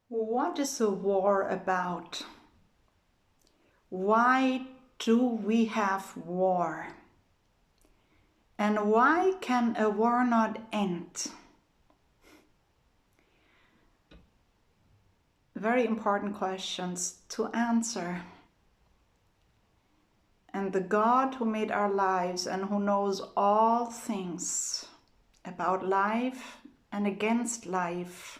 What is a war about? Why do we have war? And why can a war not end? Very important questions to answer. And the God who made our lives and who knows all things about life and against life,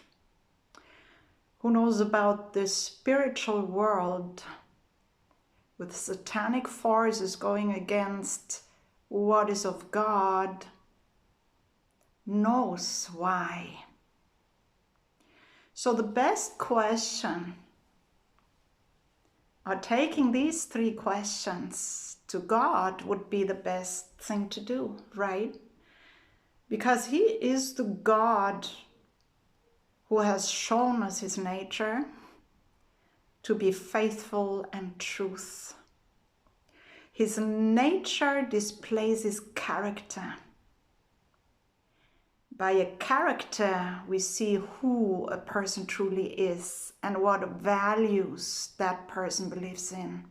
who knows about the spiritual world with satanic forces going against what is of God, knows why. So the best question, or taking these three questions to God, would be the best thing to do, right? Because He is the God who has shown us His nature to be faithful and truth. His nature displays His character. By a character, we see who a person truly is and what values that person believes in.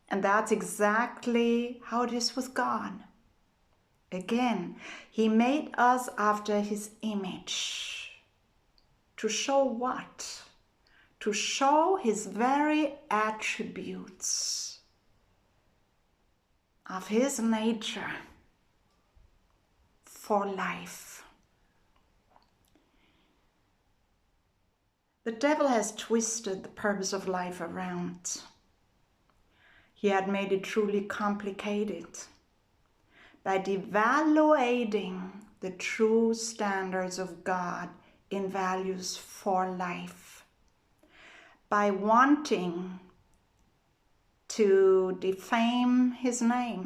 And that's exactly how it is with God. Again, He made us after His image. To show what? To show His very attributes of His nature for life. The devil has twisted the purpose of life around. He had made it truly complicated by devaluating the true standards of God in values for life, by wanting to defame His name.